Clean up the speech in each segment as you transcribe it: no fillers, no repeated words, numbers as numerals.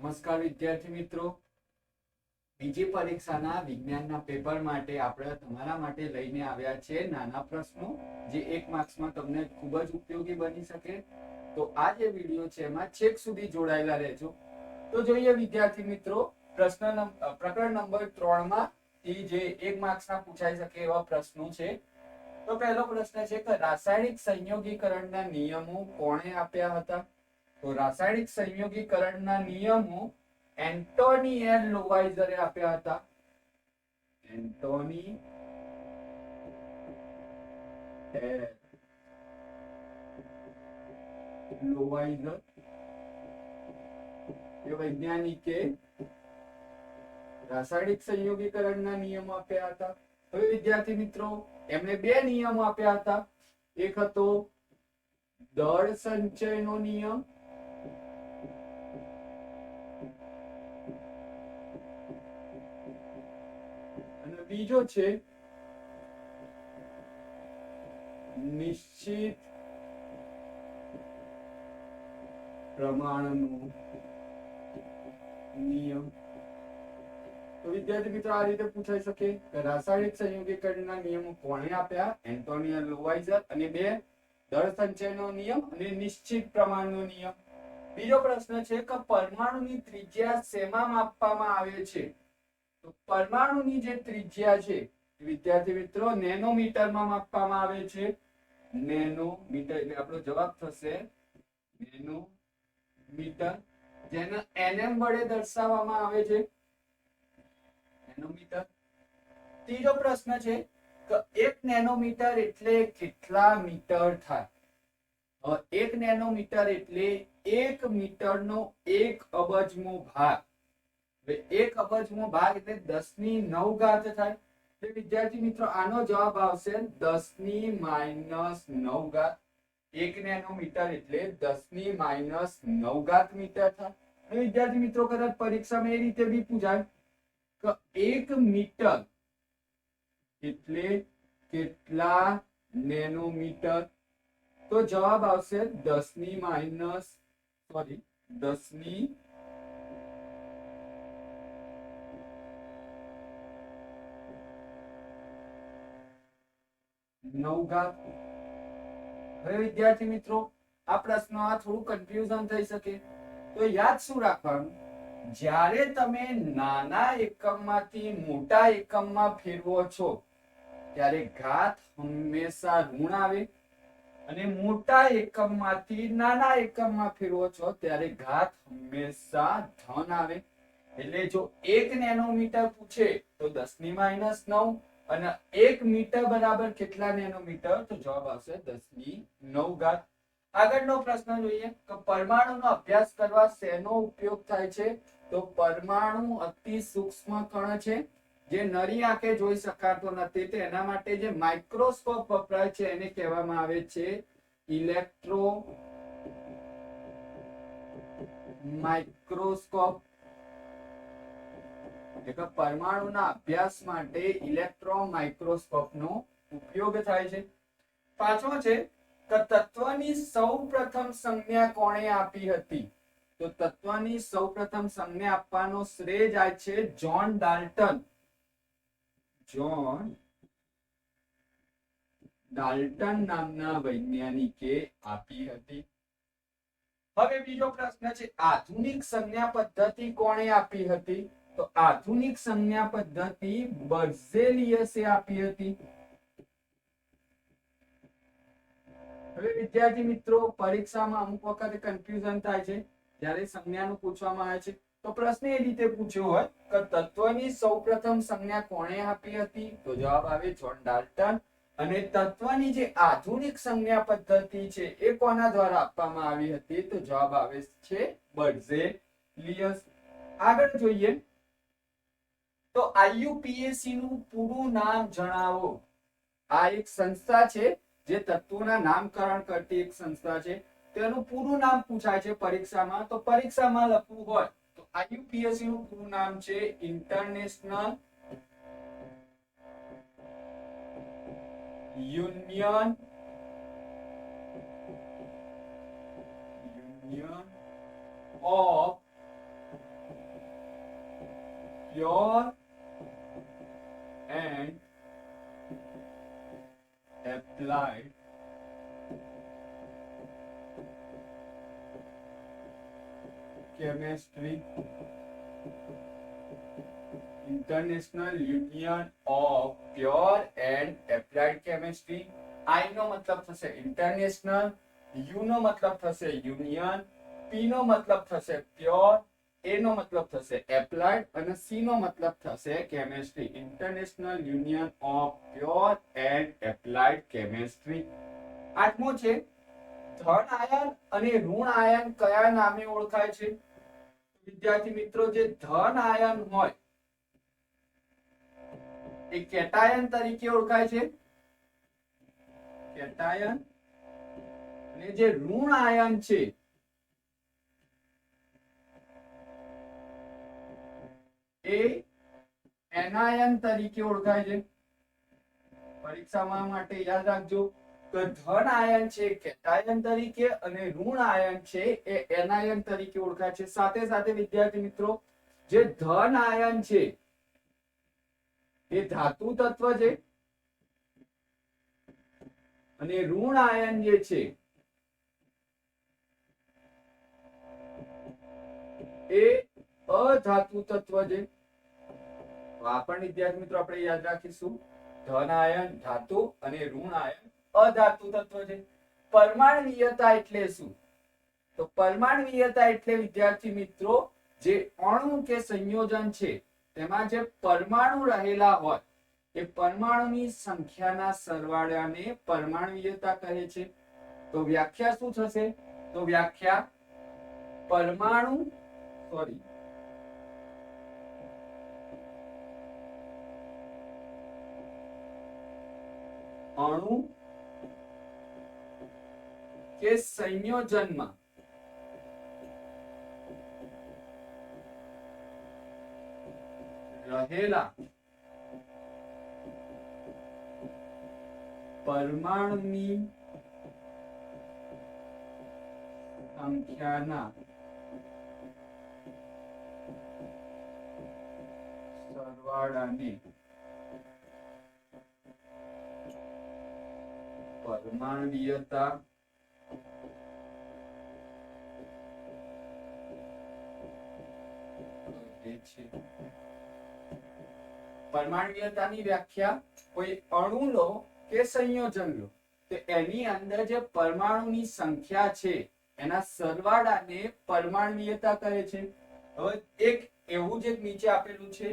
નમસ્કાર વિદ્યાર્થી મિત્રો, બીજી પરીક્ષાના વિજ્ઞાનના પેપર માટે આપણે તમારા માટે લઈને આવ્યા છે નાના પ્રશ્નો જે 1 માર્ક્સમાં તમને ખૂબ જ ઉપયોગી બની શકે. તો આ જે વિડિયો છે એમાં છેક સુધી જોડાયેલા રહેજો. તો જોઈએ વિદ્યાર્થી મિત્રો, પ્રકરણ નંબર 3 માં જે 1 માર્ક્સના પૂછાઈ શકે એવા પ્રશ્નો છે. તો પહેલો પ્રશ્ન છે કે રાસાયણિક સંયોગીકરણના નિયમો કોણે આપ્યા હતા? તો રાસાયણિક સંયોગીકરણના નિયમો એન્ટોની એલ લોવાઇઝરે આપ્યા હતા. એન્ટોની એલ લોવાઇઝર એ વૈજ્ઞાનિકે રાસાયણિક સંયોગીકરણના નિયમો આપ્યા હતા. હવે વિદ્યાર્થી મિત્રો, એમણે બે નિયમો આપ્યા હતા. એક હતો દળ સંચયનો નિયમ અને બીજો છે નિશ્ચિત પ્રમાણનો નિયમ. તો વિદ્યાર્થી મિત્રો, આ રીતે પૂછાઈ શકે કે રાસાયણિક સંયોગીકરણના નિયમો કોણે આપ્યા? Antoine L Lavoisier. અને બે, દળ સંચયનો નિયમ અને નિશ્ચિત પ્રમાણનો નિયમ. બીજો પ્રશ્ન છે કે પરમાણુની ત્રિજ્યા શેમાં માપવામાં આવે છે? તો પરમાણુની જે ત્રિજ્યા છે વિદ્યાર્થી મિત્રો નેનોમીટરમાં માપવામાં આવે છે. નેનોમીટર એટલે આપણો જવાબ થશે નેનોમીટર, જેને nm વડે દર્શાવવામાં આવે છે, નેનોમીટર. ત્રીજો પ્રશ્ન છે કે 1 નેનોમીટર એટલે કેટલા મીટર થાય? 1 નેનોમીટર એટલે 1 મીટરનો 1 અબજમો ભાગ. 1 અબજમો ભાગ એટલે 10⁹ થાય. તો વિદ્યાર્થી મિત્રો, આનો જવાબ આવશે 10⁻⁹. 1 નેનોમીટર એટલે 10⁻⁹ મીટર થાય. અને વિદ્યાર્થી મિત્રો, કદાચ પરીક્ષામાં એ રીતે બી પૂછાય કે 1 મીટર એટલે કેટલા નેનોમીટર? તો જવાબ આવશે 10⁻⁹. હવે વિદ્યાર્થી મિત્રો, આ પ્રશ્નમાં થોડું કન્ફ્યુઝન થઈ શકે. તો યાદ શું રાખવાનું? જ્યારે તમે નાના એકમમાંથી મોટા એકમમાં ફેરવો છો ત્યારે ઘાત હંમેશા ઋણ આવે, અને મોટા એકમમાંથી નાના એકમમાં ફેરવો છો ત્યારે ઘાત હંમેશા ધન આવે. એટલે જો 1 નેનોમીટર પૂછે તો 10⁻⁹, અને 1 મીટર બરાબર કેટલા નેનોમીટર? તો જવાબ આવશે 10⁹. આગળનો પ્રશ્ન જોઈએ કે પરમાણુનો અભ્યાસ કરવા શેનો ઉપયોગ થાય છે? તો પરમાણુ અતિ સૂક્ષ્મ કણ છે જે નરી આંખે જોઈ શકાતો નથી. તો એના માટે જે માઇક્રોસ્કોપ વપરાય છે એને કહેવામાં આવે છે ઇલેક્ટ્રો માઇક્રોસ્કોપ. એટલે પરમાણુના અભ્યાસ માટે ઇલેક્ટ્રોન માઇક્રોસ્કોપનો ઉપયોગ થાય છે. પાંચમો છે કે તત્વની સૌપ્રથમ સંજ્ઞા કોણે આપી હતી? તો તત્વની સૌપ્રથમ સંજ્ઞા આપવાનો શ્રેય જાય છે જ્હોન ડાલ્ટન. જ્હોન ડાલ્ટન નામના વૈજ્ઞાનિકે આપી હતી. હવે બીજો પ્રશ્ન છે આધુનિક સંજ્ઞા પદ્ધતિ કોણે આપી હતી? તો આધુનિક સંજ્ઞા પદ્ધતિ બર્ઝેલિયસે આપી હતી. હવે વિદ્યાર્થી મિત્રો, પરીક્ષામાં અમુક વખતે કન્ફ્યુઝન થાય છે જ્યારે સંજ્ઞાનું પૂછવામાં આવે છે. તો પ્રશ્ન એ રીતે પૂછ્યો હોય કે તત્વની સૌપ્રથમ સંજ્ઞા કોણે આપી હતી? તો જવાબ આવે જ્હોન ડાલ્ટન. અને તત્વની જે આધુનિક સંજ્ઞા પદ્ધતિ છે એ કોના દ્વારા આપવામાં આવી હતી? તો જવાબ આવે છે બર્ઝેલિયસ. આગળ જોઈએ તો IUPAC નું પૂરું નામ જણાવો. આ એક સંસ્થા છે જે તત્વોના નામકરણ કરતી એક સંસ્થા છે. તેનું પૂરું નામ પૂછાય છે પરીક્ષામાં. તો પરીક્ષામાં લખવું હોય તો IUPAC નું પૂરું નામ છે international union of pure and applied chemistry, International Union of Pure and Applied Chemistry. I નો મતલબ થશે ઇન્ટરનેશનલ, યુ નો મતલબ થશે યુનિયન, પી નો મતલબ થશે પ્યોર, એ નો મતલબ થશે એપ્લાઇડ અને સી નો મતલબ થશે chemistry. International union of pure and applied chemistry. આઠમો છે ધન આયન અને ઋણ આયન કયા નામે ઓળખાય છે? વિદ્યાર્થી મિત્રો, જે ધન આયન હોય એ કેટાયન તરીકે ઓળખાય છે, કેટાયન. અને જે ઋણ આયન છે એ એનાયન તરીકે ઓળખાય છે. પરીક્ષામાં માટે યાદ રાખજો કે ધન આયન છે કેટાયન તરીકે અને ઋણ આયન છે એ એનાયન તરીકે ઓળખાય છે. સાથે સાથે વિદ્યાર્થી મિત્રો, જે ધન આયન છે એ ધાતુ તત્વ છે અને ઋણ આયન જે છે એ અધાતુ તત્વ છે. તો આ પણ વિદ્યાર્થી મિત્રો આપણે યાદ રાખીશું. ધન આયન ધાતુ અને ઋણ આયન અધાતુ તત્વ છે. પરમાણ્વીયતા એટલે શું? તો પરમાણ્વીયતા એટલે વિદ્યાર્થી મિત્રો, જે અણુ કે સંયોજન છે તેમાં જે પરમાણુ રહેલા હોય એ પરમાણુની સંખ્યાના સરવાળાને પરમાણ્વીયતા કહે છે. તો વ્યાખ્યા શું થશે? તો વ્યાખ્યા અણુ કે સંયોજનમાં રહેલા પરમાણુની સંખ્યાના સરવાળાને પરમાણ્વીયતા કહે છે. પરમાણ્વીયતાની વ્યાખ્યા કોઈ અણુ લો કે સંયોજન લો તો એની અંદર જે પરમાણુની સંખ્યા છે એના સરવાળાને પરમાણ્વીયતા કહે છે. હવે એક એવું જ નીચે આપેલું છે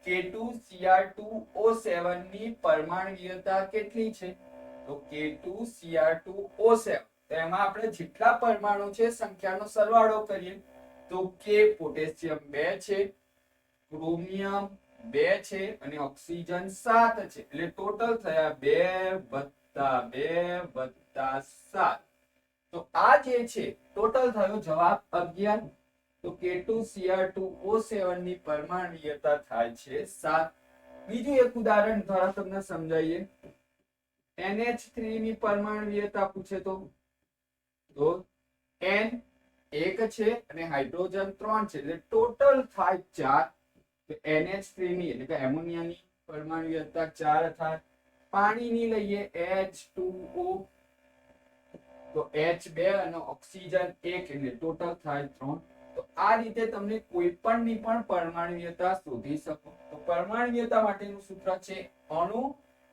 K2Cr2O7 ની પરમાણ્વીયતા કેટલી છે? તો K2Cr2O7 તો એમાં આપણે જેટલા પરમાણુ છે સંખ્યાનો સરવાળો કરીએ તો K પોટેશિયમ 2 છે, ક્રોમિયમ 2 છે અને ઓક્સિજન 7 છે. એટલે ટોટલ થયા 2 + 2 + 7. તો આ જે છે ટોટલ થયો જવાબ 11. તો K2Cr2O7 ની પરમાણ્વીયતા થાય છે 7. બીજું એક ઉદાહરણ દ્વારા તમને સમજાવીએ. NH3 ની પરમાણ્વીયતા પૂછે તો N 1 છે અને હાઇડ્રોજન 3 છે એટલે ટોટલ થાય 4. તો NH3 ની એટલે કે એમોનિયાની પરમાણ્વીયતા 4 થાય. પાણીની લઈએ H2O તો H2 અને ઓક્સિજન 1 એટલે ટોટલ થાય 3. તો આ રીતે તમને કોઈ પણની પણ પરમાણ્વીયતા શોધી શકો. તો પરમાણ્વીયતા માટેનું સૂત્ર છે અણુ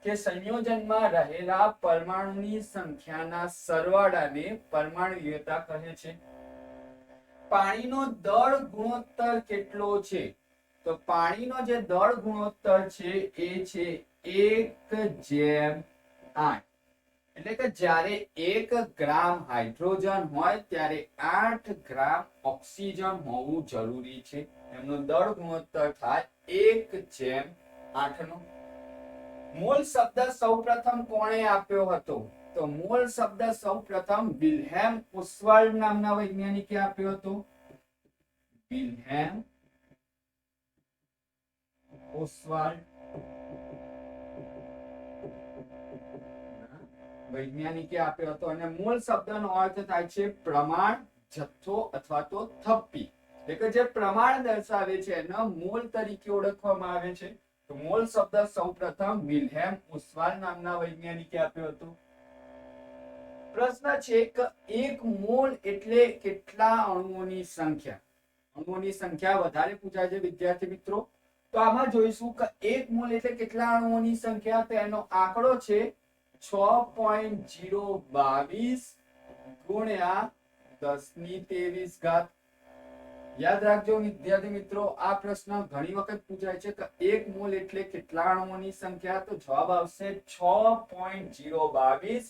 કે સંયોજનમાં રહેલા પરમાણુની સંખ્યાના સરવાળાને પરમાણ્વીયતા કહે છે. પાણીનો દળ ગુણોત્તર કેટલો છે? તો પાણીનો જે દળ ગુણોત્તર છે એ છે 1:8. એટલે કે જ્યારે 1 ગ્રામ હાઇડ્રોજન હોય ત્યારે 8 ગ્રામ ઓક્સિજન હોવું જરૂરી છે. એમનો દળ ગુણોત્તર થાય 1:8 નો. મોલ શબ્દ સૌપ્રથમ કોણે આપ્યો હતો? તો મોલ શબ્દ સૌપ્રથમ વિલ્હેમ ઓસ્વાલ્ડ નામના વૈજ્ઞાનિકે આપ્યો હતો. વિલ્હેમ ઓસ્વાલ્ડ વૈજ્ઞાનિકે આપ્યો હતો અને મોલ શબ્દનો અર્થ થાય છે પ્રમાણ, જથ્થો અથવા તો થપ્પી. એટલે કે જે પ્રમાણ દર્શાવે છે એને મોલ તરીકે ઓળખવામાં આવે છે. તો મોલ શબ્દ સૌપ્રથમ વિલ્હેમ ઓસ્વાલ્ડ નામના વૈજ્ઞાનિકે આપ્યો હતો. પ્રશ્ન છે કે એક મોલ એટલે કેટલા અણુઓની સંખ્યા? અણુઓની સંખ્યા વધારે પૂછાય છે વિદ્યાર્થી મિત્રો. તો આમાં જોઈશું કે એક મોલ એટલે કેટલા અણુઓની સંખ્યા. તો એનો આંકડો છે 6.022 ગુણ્યા 1023 ઘાત. યાદ રાખજો વિદ્યાર્થી મિત્રો, આ પ્રશ્ન ઘણી વખત પૂછાય છે કે એક મોલ એટલે કેટલા અણુઓની સંખ્યા. તો જવાબ આવશે 6.022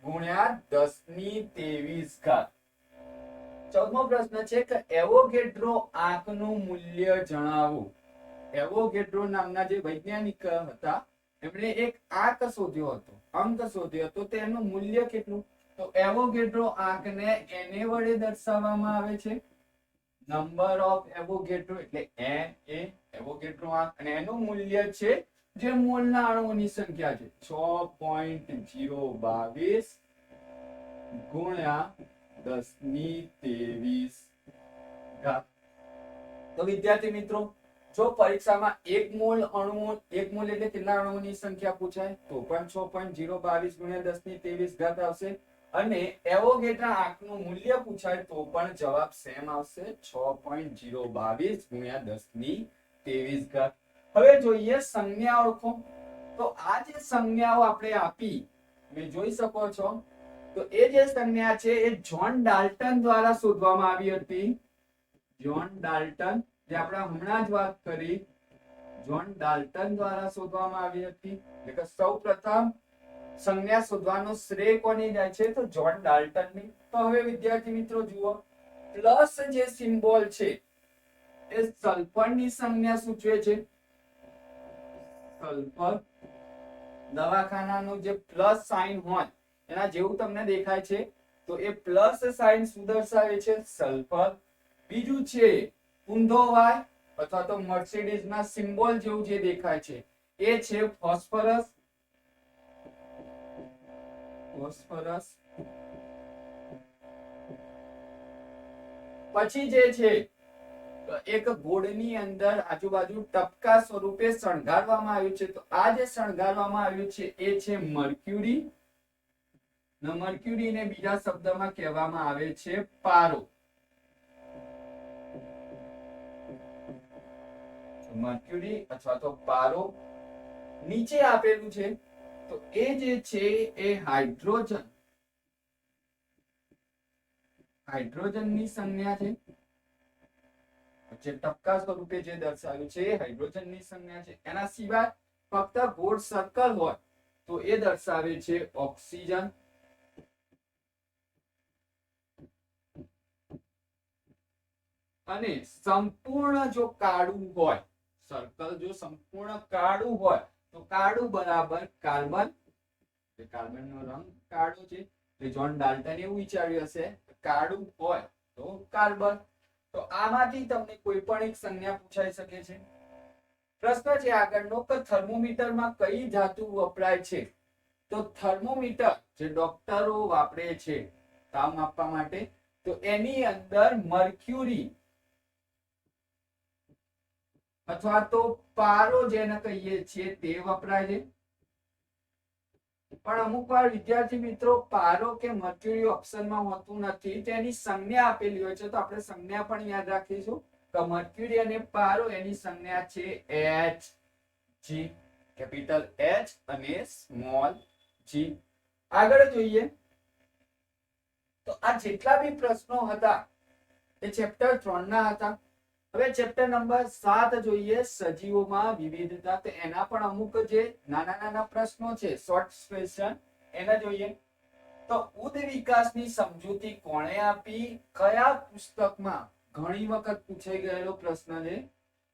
ગુણ્યા 1023 ઘાત. 14મો પ્રશ્ન છે કે એવોગેડ્રો આંકનું મૂલ્ય જણાવો. એવોગેડ્રો નામના જે વૈજ્ઞાનિક હતા એમણે એક આંક શોધ્યો હતો, અંક શોધ્યો હતો. તેનું મૂલ્ય કેટલું? તો એવોગેડ્રો આંકને એને વડે દર્શાવવામાં આવે છે. નંબર ઓફ એવોગેડ્રો એટલે એવોગેડ્રો આંક, અને એનું મૂલ્ય છે જે મોલના અણુઓની સંખ્યા છે 6.022 ગુણ્યા 1023 ઘાત. તો વિદ્યાર્થી મિત્રો, જો પરીક્ષામાં એક મોલ એટલે કેટલા અણુઓની સંખ્યા પૂછાય તો પણ 6.022 ગુણ્યા 1023 ઘાત આવશે. અને એવોગેડ્રો આંકનું મૂલ્ય પૂછાય તો પણ જવાબ સેમ આવશે 6.022 ગુણ્યા 1023 ઘાત. હવે જોઈએ સંજ્ઞા ઓળખો. તો આ જે સંજ્ઞાઓ આપણે આપી તમે જોઈ શકો છો. તો એ જે સંજ્ઞા છે એ જ્હોન ડાલ્ટન દ્વારા શોધવામાં આવી હતી. જ્હોન ડાલ્ટન, જે આપણે હમણાં જ વાત કરી, જ્હોન ડાલ્ટન દ્વારા શોધવામાં આવી હતી. એટલે કે સૌપ્રથમ સંજ્ઞા શોધવાનો શ્રેય કોને જાય છે? તો જ્હોન ડાલ્ટનની. તો હવે વિદ્યાર્થી મિત્રો જુઓ, પ્લસ જે સિમ્બોલ છે એ સલ્ફરની સંજ્ઞા સૂચવે છે. સલ્ફર દવાખાનાનું જે પ્લસ સાઇન હોય એના જેવું તમને દેખાય છે. તો એ પ્લસ સાઇન શું દર્શાવે છે? સલ્ફર. બીજું છે ઊંધો વાય અથવા તો મર્સિડીઝ ના સિમ્બોલ જેવું જે દેખાય છે એ છે ફોસ્ફરસ. ફોસ્ફરસ. પછી જે છે એક ગોળની અંદર આજુબાજુ ટપકા સ્વરૂપે શણગારવામાં આવ્યું છે. તો આ જે શણગારવામાં આવ્યું છે એ છે મર્ક્યુરી. મર્ક્યુરીને બીજા શબ્દમાં કહેવામાં આવે છે પારો. મર્ક્યુરી અથવા તો પારો. નીચે આપેલું છે તો એ જે છે એ હાઇડ્રોજનની સંજ્ઞા છે. જે ટપકા સ્વરૂપે જે દર્શાવ્યું છે એ હાઇડ્રોજનની સંજ્ઞા છે. એના સિવાય ફક્ત ગોળ સર્કલ હોય તો એ દર્શાવે છે ઓક્સિજન. અને સંપૂર્ણ જો કાળું હોય, સર્કલ જો સંપૂર્ણ કાળું હોય તો કાળું બરાબર કાર્બન. કાર્બનનો રંગ કાળો છે. જ્હોન ડાલ્ટન એવું વિચાર્યું હશે કાળું હોય તો કાર્બન. તો આમાંથી તમને કોઈ પણ એક સંજ્ઞા પૂછાઈ શકે છે. પ્રશ્ન છે આગળનો કે થર્મોમીટરમાં કઈ ધાતુ વપરાય છે? તો થર્મોમીટર જે ડોક્ટરો વાપરે છે તાપ માપવા માટે, તો એની અંદર મર્ક્યુરી અથવા તો પારો જેને કહીએ છીએ તે વપરાય છે. પણ અમુક વાર વિદ્યાર્થી મિત્રો પારો કે મર્ક્યુરી ઓપ્શનમાં હોતું નથી, તેની સંજ્ઞા આપેલી હોય છે. તો આપણે સંજ્ઞા પણ યાદ રાખીશું કે મર્ક્યુરી અને પારો એની સંજ્ઞા છે Hg, કેપિટલ H અને સ્મોલ g. આગળ જોઈએ તો આ જેટલા બી પ્રશ્નો હતા એ ચેપ્ટર 3 ના હતા. હવે ચેપ્ટર નંબર 7 જોઈએ, સજીવોમાં વિવિધતા. તો એના પણ અમુક જે નાના નાના પ્રશ્નો છે, શોર્ટ ક્વેશ્ચન, એને જોઈએ. તો ઉદ વિકાસની સમજૂતી કોણે આપી? કયા પુસ્તકમાં? ઘણી વખત પૂછાઈ ગયેલો પ્રશ્ન છે.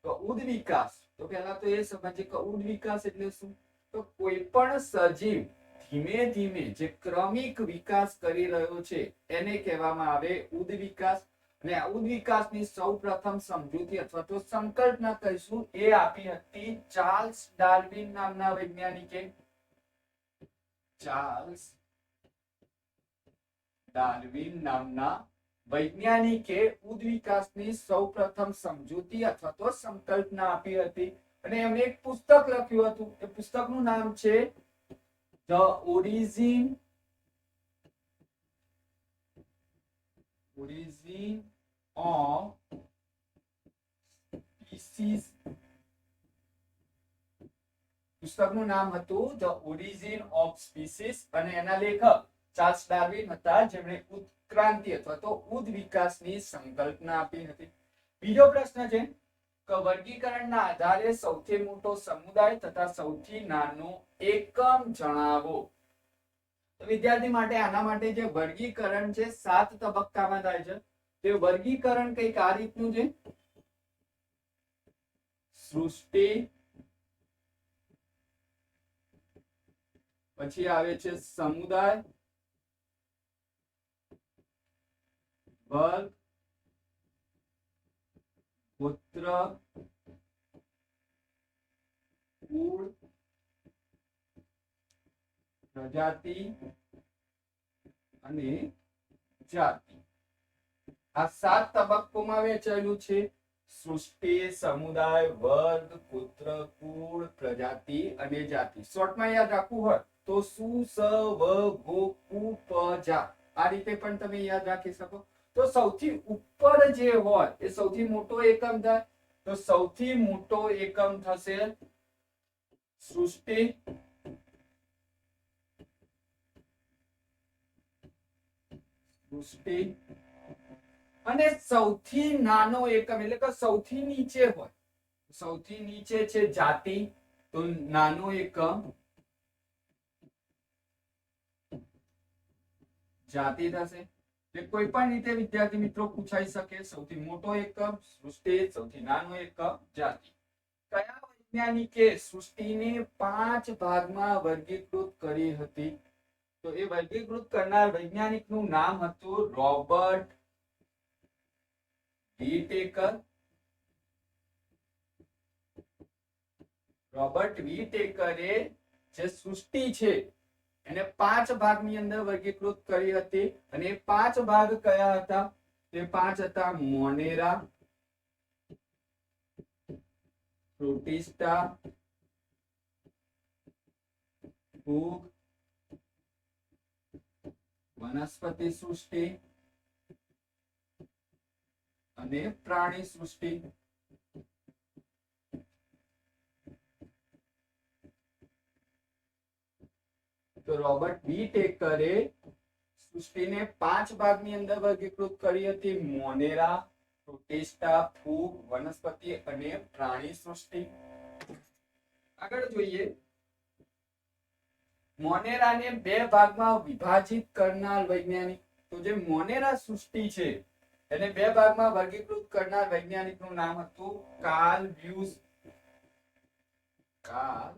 તો ઉદ વિકાસ, તો પહેલા તો એ સમજીએ કે ઉદ વિકાસ એટલે શું. તો કોઈ પણ સજીવ ધીમે ધીમે જે ક્રમિક વિકાસ કરી રહ્યો છે એને કહેવામાં આવે ઉદ વિકાસ. અને આ ઉદ વિકાસની સૌપ્રથમ સમજૂતી અથવા તો સંકલ્પના કહીશું એ આપી હતી ચાર્લ્સ ડાર્વિન નામના વૈજ્ઞાનિકે. ચાર્લ્સ ડાર્વિન નામના વૈજ્ઞાનિકે ઉદ્વિકાસની સૌપ્રથમ સમજૂતી અથવા તો સંકલ્પના આપી હતી અને એમણે એક પુસ્તક લખ્યું હતું. એ પુસ્તકનું નામ છે ધ ઓરિજિન ઓફ સ્પીસીસ. પુસ્તકનું નામ હતું ધ ઓરિજિન ઓફ સ્પીસીસ અને એના લેખક ચાર્લ્સ ડાર્વિન હતા, જેમણે ઉત્ક્રાંતિ અથવા તો ઉદ્વિકાસની સંકલ્પના આપી હતી. બીજો પ્રશ્ન છે કે વર્ગીકરણના આધારે સૌથી મોટો સમુદાય તથા સૌથી નાનો એકમ જણાવો. તો વિદ્યાર્થી માટે આના માટે જે વર્ગીકરણ છે 7 તબક્કામાં થાય છે. તે વર્ગીકરણ કંઈક આ રીતનું છે. સૃષ્ટિ, પછી આવે છે સમુદાય, વર્ગ, ગોત્ર, કુળ, પ્રજાતિ અને જાતિ. આ 7 તબક્કોમાં વહેંચાયેલું છે. સૃષ્ટિ, સમુદાય, વર્ગ, ગોત્ર, કુળ, પ્રજાતિ અને જાતિ. શોર્ટમાં યાદ રાખવું હોય તો સુ, સ, વ, ગો, કુ, પ, જા આ રીતે પણ તમે યાદ રાખી શકો. તો સૌથી ઉપર જે હોય એ સૌથી મોટો એકમ થાય. તો સૌથી મોટો એકમ થશે સૃષ્ટિ, અને સૌથી નાનો એકમ એટલે કે સૌથી નીચે હોય, સૌથી નીચે છે જાતિ. તો નાનો એકમ જાતિ થશે. કોઈ પણ રીતે વિદ્યાર્થી મિત્રો પૂછાઈ શકે. સૌથી મોટો એકમ સૃષ્ટિ, સૌથી નાનો એકમ જાતિ. કયા વૈજ્ઞાનિકે સૃષ્ટિને 5 ભાગમાં વર્ગીકૃત કરી હતી? તો એ વર્ગીકૃત કરનાર વૈજ્ઞાનિકનું નામ હતું રોબર્ટ વિટેકર. રોબર્ટ વિટેકરે જે સૃષ્ટિ છે એને 5 ભાગની અંદર વર્ગીકૃત કરી હતી અને એ 5 ભાગ કયા હતા? તે 5 હતા મોનેરા, પ્રોટિસ્ટા, ફૂગ, વનસ્પતિ સૃષ્ટિ અને પ્રાણી સૃષ્ટિ. તો રોબર્ટ વિટેકરે સૃષ્ટિને 5 ભાગની અંદર વર્ગીકૃત કરી હતી. મોનેરા, પ્રોટિસ્ટા, ફૂગ, વનસ્પતિ અને પ્રાણી સૃષ્ટિ. આગળ જોઈએ. મોનેરાને 2 ભાગમાં વિભાજિત કરનાર વૈજ્ઞાનિક. તો જે મોનેરા સૃષ્ટિ છે એને 2 ભાગમાં વર્ગીકૃત કરનાર વૈજ્ઞાનિકનું નામ હતું કાર્લ બ્યુસ. કાર્લ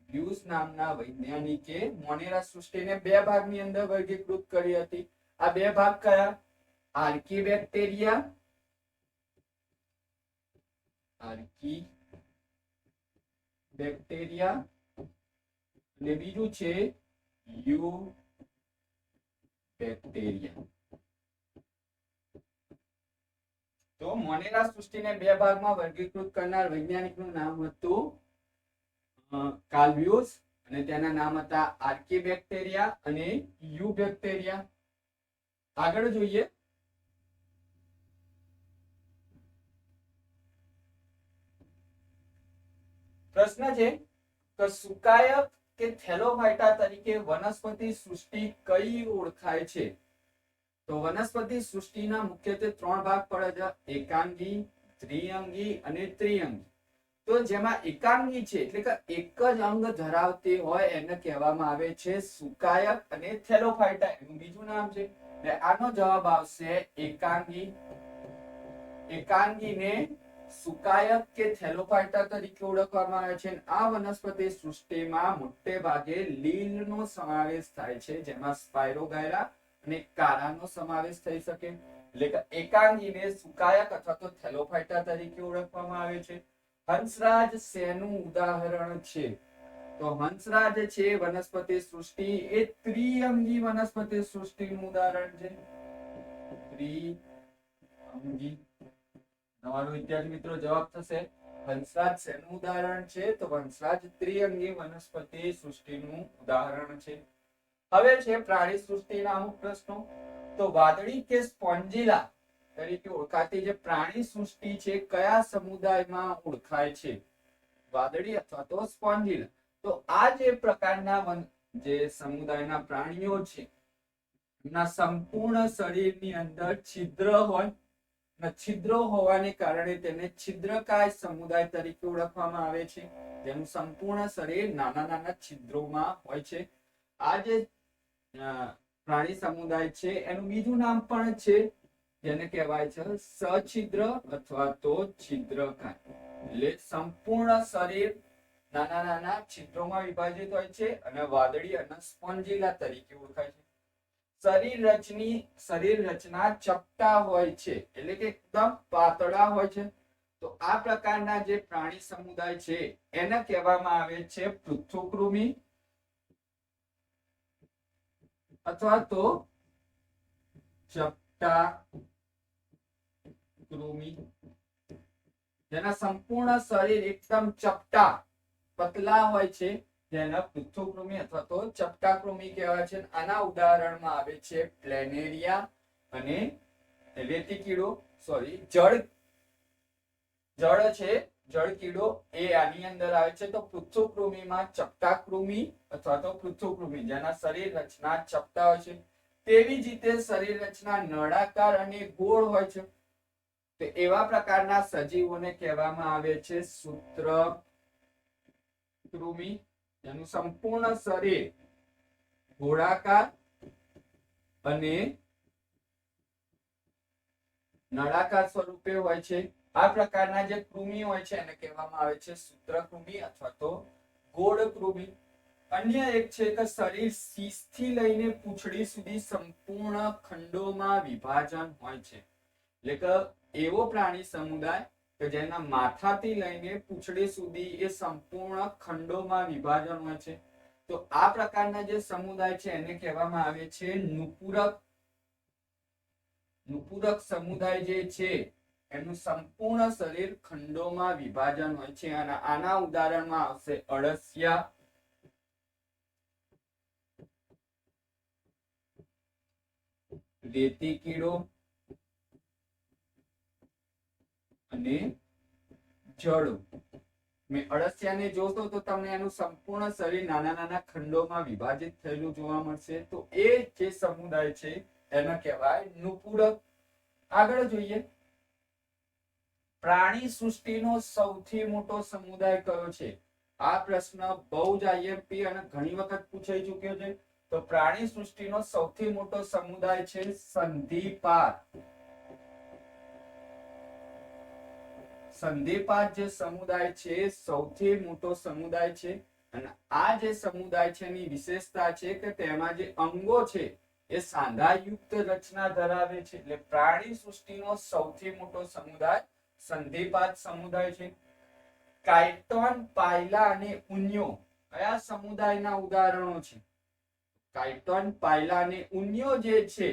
બ્યુસ નામના વૈજ્ઞાનિકે મોનેરા સૃષ્ટિને 2 ભાગની અંદર વર્ગીકૃત કરી હતી. આ 2 ભાગ કયા? આર્કીબેક્ટેરિયા, આર્કીબેક્ટેરિયા અને બીજું છે યુબેક્ટેરિયા. તો મોનેરા સૃષ્ટિને 2 ભાગમાં વર્ગીકૃત કરનાર વૈજ્ઞાનિકનું નામ હતું કાર્લ બ્યુસ અને તેના નામ હતા આર્કીબેક્ટેરિયા અને યુબેક્ટેરિયા. આગળ જોઈએ. પ્રશ્ન છે કે સુકાયક કે થેલોફાઇટા તરીકે વનસ્પતિ સૃષ્ટિ કઈ ઓળખાય છે? તો વનસ્પતિ સૃષ્ટિના મુખ્યત્વે 3 ભાગ પડે છે: એકાંગી, દ્વિઅંગી અને ત્રિઅંગી. તો જેમાં એકાંગી છે એટલે કે એક જ અંગ ધરાવતી હોય એને કહેવામાં આવે છે સુકાયક અને થેલોફાઇટા એનું બીજું નામ છે. આનો જવાબ આવશે એકાંગી. એકાંગીને સુકાયક કે થેલોફાઇટા તરીકે ઓળખવામાં આવે છે. આ વનસ્પતિ સૃષ્ટિમાં મોટે ભાગે લીલનો સમાવેશ થાય છે, જેમાં સ્પાયરોગાયરા અને કારાનો સમાવેશ થઈ શકે. એટલે કે એકાંગીને સુકાયક અથવા તો થેલોફાઇટા તરીકે ઓળખવામાં આવે છે. હંસરાજ શેનું ઉદાહરણ છે? તો હંસરાજ છે વનસ્પતિ સૃષ્ટિ એ ત્રિઅંગી વનસ્પતિ સૃષ્ટિનું ઉદાહરણ છે. ત્રિઅંગી. તમારો વિદ્યાર્થી મિત્રો જવાબ થશે વંશરાજ શેનું ઉદાહરણ છે? તો વંશરાજ ત્રિઅંગી વનસ્પતિ સૃષ્ટિનું ઉદાહરણ છે. હવે છે પ્રાણી સૃષ્ટિના અમુક પ્રશ્નો. તો વાદળી કે સ્પોન્જીલા તરીકે ઓળખાતી જે પ્રાણી સૃષ્ટિ છે કયા સમુદાયમાં ઓળખાય છે? વાદળી અથવા તો સ્પોન્જીલા. તો આ જે પ્રકારના જે સમુદાયના પ્રાણીઓ છે એમના સંપૂર્ણ શરીરની અંદર છિદ્ર હોય, છિદ્રો હોવાને કારણે તેને છિદ્રકાય સમુદાય તરીકે ઓળખવામાં આવે છે. તેનું સંપૂર્ણ શરીર નાના નાના છિદ્રોમાં હોય છે. આ જે પ્રાણી સમુદાય છે એનું બીજું નામ પણ છે જેને કહેવાય છે સછિદ્ર અથવા તો છિદ્રકાય. એટલે સંપૂર્ણ શરીર નાના નાના છિદ્રોમાં વિભાજિત હોય છે અને વાદળી અને સ્પોન્જીલા તરીકે ઓળખાય છે. શરીર રચના ચપટા હોય છે એટલે કે એકદમ પાતળા હોય છે. તો આ પ્રકારના જે પ્રાણી સમુદાય છે એને કહેવામાં આવે છે પૃથુકૃમિ અથવા તો ચપટા કૃમિ. જેના સંપૂર્ણ શરીર એકદમ ચપટા પતલા હોય છે જેને પૃથુકૃમિ અથવા તો ચપટા કૃમિ કહેવાય છે. આના ઉદાહરણમાં આવે છે પ્લેનેરિયા અને રેતી કીડો, જળ છે જળ કીડો એ આની અંદર આવે છે. તો પૃથુકૃમિમાં ચપટા કૃમિ અથવા તો પૃથુકૃમિ જેના શરીર રચના ચપટા હોય છે. તેવી જ રીતે શરીર રચના નળાકાર અને ગોળ હોય છે. તો એવા પ્રકારના સજીવોને કહેવામાં આવે છે સૂત્રકૃમિ. જેનું સંપૂર્ણ શરીર ગોળાકાર અને નળાકાર સ્વરૂપે હોય છે. આ પ્રકારના જે કૃમિ હોય છે એને કહેવામાં આવે છે સૂત્રકૃમિ અથવા તો ગોળકૃમિ. અન્ય એક છે કે શરીર શીશથી લઈને પૂંછડી સુધી સંપૂર્ણ ખંડોમાં વિભાજન હોય છે. એટલે કે એવો પ્રાણી સમુદાય કે જેના માથાથી લઈને પૂંછડી સુધી એ સંપૂર્ણ ખંડોમાં વિભાજન હોય છે. તો આ પ્રકારના જે સમુદાય છે એને કહેવામાં આવે છે નુપુરક. નુપુરક સમુદાય જે છે એનું સંપૂર્ણ શરીર ખંડોમાં વિભાજન હોય છે અને આના ઉદાહરણમાં આવશે અળસિયા, રેતી કીડો અને જળો. મેં અળસિયાને જોશો તો તમને એનું સંપૂર્ણ શરીર નાના નાના ખંડોમાં વિભાજિત થયેલું જોવા મળશે. તો એ જે સમુદાય છે એને કહેવાય નુપુરક. આગળ જોઈએ પ્રાણી સૃષ્ટિનો સૌથી મોટો સમુદાય કયો છે? આ પ્રશ્ન બહુ જ આઈએમપી અને ઘણી વખત પૂછાઈ ચુક્યો છે. તો પ્રાણી સૃષ્ટિનો સૌથી મોટો સમુદાય છે સંધિપાદ. સંધિપાદ જે સમુદાય છે સૌથી મોટો સમુદાય છે અને આ જે સમુદાય છે એની વિશેષતા છે કે તેમાં જે અંગો છે એ સાંધાયુક્ત રચના ધરાવે છે. એટલે પ્રાણી સૃષ્ટિનો સૌથી મોટો સમુદાય સંધિપાદ સમુદાય છે. કાયટોન, પાયલા અને ઉન્યો કયા સમુદાયના ઉદાહરણો છે? કાયટોન, પાયલા અને ઉન્યો જે છે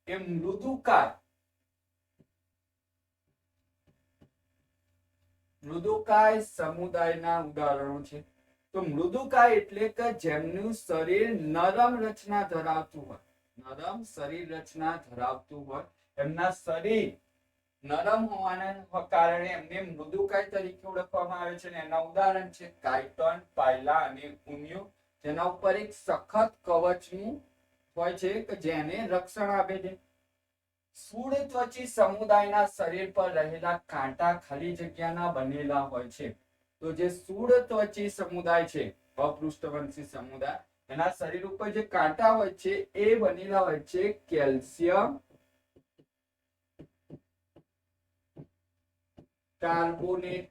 એ મૃદુકાય સમુદાયના ઉદાહરણો છે. તો મૃદુકાય એટલે કે જેમનું શરીર નરમ રચના ધરાવતું હોય, નરમ શરીર રચના ધરાવતું હોય, એમના શરીર નરમ હોવાના કારણે એમને મૃદુકાય તરીકે ઓળખવામાં આવે છે. એના ઉદાહરણ છે કાયટોન, પાયલા અને ઉન્યો. જેના ઉપર એક સખત કવચનું હોય છે કે જેને રક્ષણ આપે છે. સ્થૂળત્વચી સમુદાયના શરીર પર રહેલા કાંટા ખાલી જગ્યાના બનેલા હોય છે. તો જે સ્થૂળત્વચી સમુદાય છે અપૃષ્ઠવંશી સમુદાય એના શરીર ઉપર જે કાંટા હોય છે એ બનેલા હોય છે કેલ્શિયમ કાર્બોનેટ.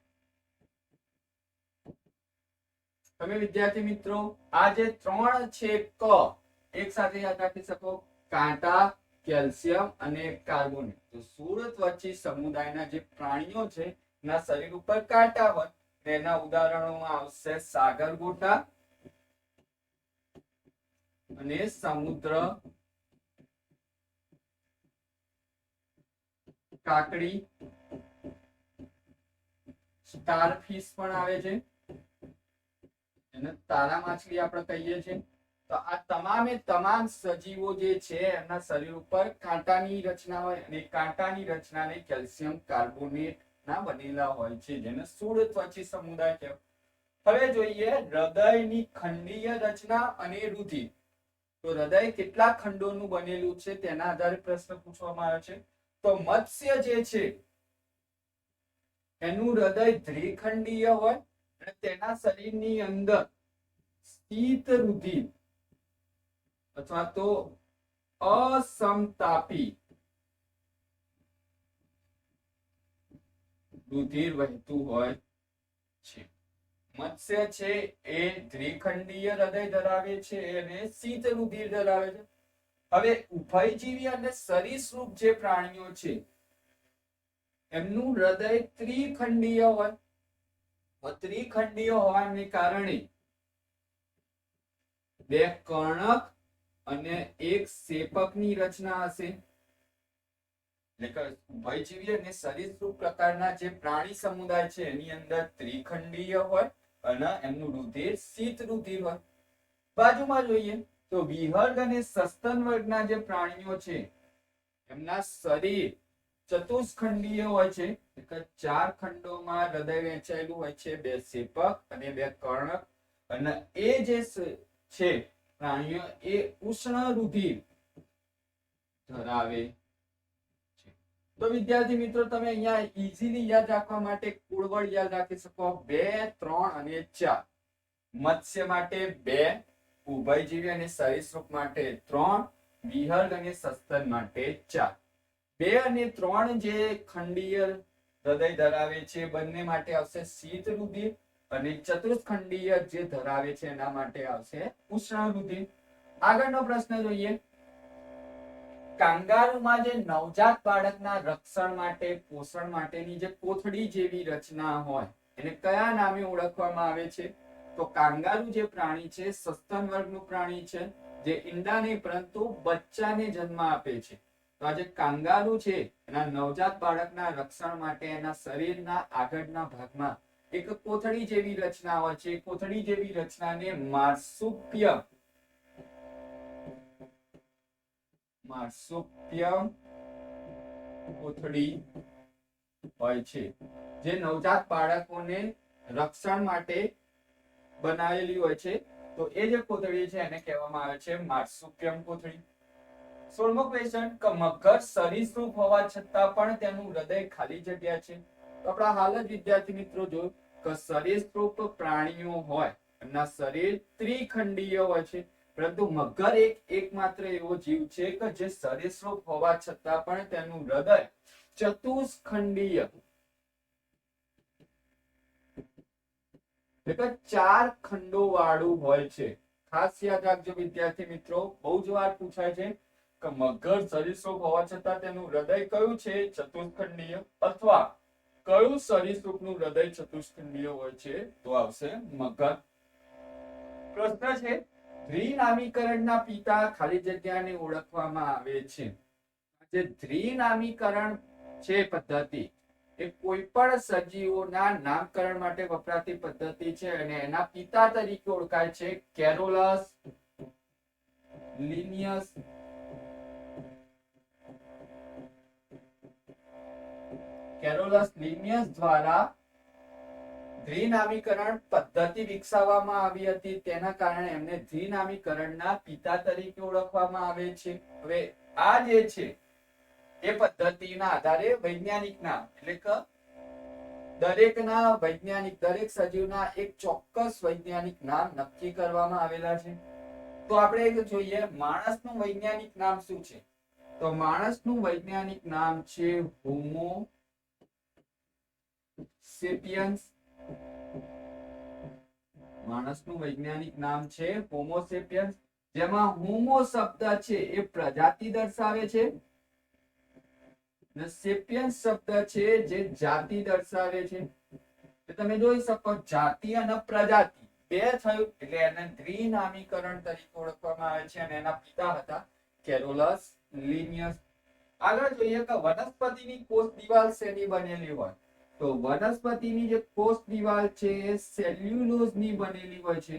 તમે વિદ્યાર્થી મિત્રો આ જે ત્રણ છે ક એક સાથે યાદ રાખી શકો, કાંટા, કેલ્શિયમ અને કાર્બોનેટ. તો સ્થૂળત્વચી સમુદાયના જે પ્રાણીઓ છે એના શરીર ઉપર કાંટા હોય તેના ઉદાહરણોમાં આવશે સાગરગોટા અને સમુદ્ર કાકડી, સ્ટારફિશ પણ આવે છે, એને તારા માછલી આપણે કહીએ છીએ. તો આ તમામે તમામ સજીવો જે છે એમના શરીર ઉપર કાંટાની રચના હોય અને કાંટાની રચનાને કેલ્શિયમ કાર્બોનેટ ના બનેલા હોય છે, જેને સ્થૂળ ત્વચી સમુદાય કહેવાય. હવે જોઈએ હૃદયની ખંડીય રચના અને રુધિર. તો હૃદય કેટલા ખંડોનું બનેલું છે તેના આધારે પ્રશ્ન પૂછવામાં આવ્યો છે. તો મત્સ્ય જે છે એનું હૃદય દ્વિખંડીય હોય અને તેના શરીરની અંદર શીત રુધિર અથવા તો અસમતાપી રુધિર વહેતું હોય છે. મત્સ્ય છે એ દ્વિખંડીય હૃદય ધરાવે છે અને શીત રુધિર ધરાવે છે. હવે ઉભયજીવી અને સરીસૃપ જે પ્રાણીઓ છે એમનું હૃદય ત્રિખંડીય હોય. ત્રિખંડીય હોવાને કારણે બે કર્ણક અને એક શેપકની રચના હશે. એટલે કે ઉભયજીવી અને સરીસૃપ પ્રકારના જે પ્રાણી સમુદાય છે એની અંદર ત્રિખંડીય હોય અને એમનું રુધિર શીત રુધિર હોય. બાજુમાં જોઈએ તો વિહર્ગ અને સસ્તન વર્ગના જે પ્રાણીઓ છે એમના શરીર ચતુષ્ખંડીય હોય છે. એટલે 4 ખંડોમાં હૃદય વહેંચાયેલું હોય છે, 2 શેપક અને 2 કર્ણક. અને એ જે છે પ્રાણીઓ એ ઉષ્ણ રુધિર ધરાવે છે. તો વિદ્યાર્થી મિત્રો તમે અહીંયા ઈઝીલી યાદ રાખવા માટે કુળવડ યાદ રાખી શકો 2, 3 અને 4. મત્સ્ય માટે 2, ઉભયજીવી અને સરીસૃપ માટે 3, વિહર્ગ અને સસ્તન માટે 4. 2 અને 3 જે ખંડીય હૃદય ધરાવે છે બંને માટે આવશે શીત રુધિર અને ચતુષ્ખંડીય જે ધરાવે છે એના માટે આવશે ઉષ્ણ રુધિર. આગળનો પ્રશ્ન જોઈએ. કાંગારુમાં જે નવજાત બાળકના રક્ષણ માટે પોષણ માટેની જે કોથળી જેવી રચના હોય એને કયા નામે ઓળખવામાં આવે છે? તો કાંગારુ જે પ્રાણી છે સસ્તન વર્ગનું પ્રાણી છે જે ઈંડા નહીં પરંતુ બચ્ચાને જન્મ આપે છે. તો આ જે કાંગારુ છે એના નવજાત બાળકના રક્ષણ માટે એના શરીરના આગળના ભાગમાં એક કોથળી જેવી રચના હોય છે. કોથળી જેવી રચનાને માર્સુપિયમ કોથળી હોય છે જે નવજાત બાળકોને રક્ષણ માટે બનાવેલી હોય છે. તો એ જે કોથળી છે એને કહેવામાં આવે છે માર્સુપિયમ કોથળી. 16મો ક્વેશ્ચન કે મગર સરીસૃપ હોવા છતાં પણ તેનું હૃદય ખાલી જગ્યા છે. તો આપણા હાલ જ વિદ્યાર્થી મિત્રો જોયું કે સરીસૃપ પ્રાણીઓ હોય એમના શરીર ત્રિખંડીય હોય છે, પરંતુ મગર એકમાત્ર એવો જીવ છે કે જે સરીસૃપ હોવા છતાં પણ તેનું હૃદય ચતુષ્ખંડીય એટલે 4 ખંડો વાળું હોય છે. ખાસ યાદ રાખજો વિદ્યાર્થી મિત્રો, બહુ જ વાર પૂછાય છે કે મગર સરીસૃપ હોવા છતાં તેનું હૃદય કયું છે? ચતુષ્ખંડીય. અથવા કયું સરીસૃપનું હૃદય ચતુષ્ખંડીય હોય છે? તો આવશે મગર. પ્રશ્ન છે દ્વિનામીકરણના પિતા ખાલી જગ્યાને ઓળખવામાં આવે છે. જે દ્વિનામીકરણ છે પદ્ધતિ એ કોઈ પણ સજીવોના નામકરણ માટે વપરાતી પદ્ધતિ છે અને એના પિતા તરીકે ઓળખાય છે કેરોલસ, લિનિયસ, દ્વારા દ્વિનામીકરણ પદ્ધતિ વિકસાવવામાં આવી હતી. તેના કારણે એમને દ્વિનામીકરણના પિતા તરીકે ઓળખવામાં આવે છે. હવે આ જે છે એ પદ્ધતિના આધારે વૈજ્ઞાનિક નામ એટલે કે દરેક સજીવના એક ચોક્કસ વૈજ્ઞાનિક નામ નક્કી કરવામાં આવેલા છે. તો આપણે જોઈએ માણસનું વૈજ્ઞાનિક નામ શું છે? તો માણસનું વૈજ્ઞાનિક નામ છે હોમો સેપિયન્સ. માણસનું વૈજ્ઞાનિક નામ છે હોમો સેપિયન્સ, જેમાં હોમો શબ્દ છે એ પ્રજાતિ દર્શાવે છે અને સેપિયન્સ શબ્દ છે જે જાતિ દર્શાવે છે. તમે જોઈ શકો જાતિ અને પ્રજાતિ બે થયું એટલે એને દ્વિનામીકરણ તરીકે ઓળખવામાં આવે છે અને એના પિતા હતા કેરોલસ, લિનિયસ. આગળ જોઈએ કે વનસ્પતિની કોષ દિવાલ શેની બનેલી હોય, તો વનસ્પતિની જે કોષ દિવાલ છે એ સેલ્યુલોઝ ની બનેલી હોય છે.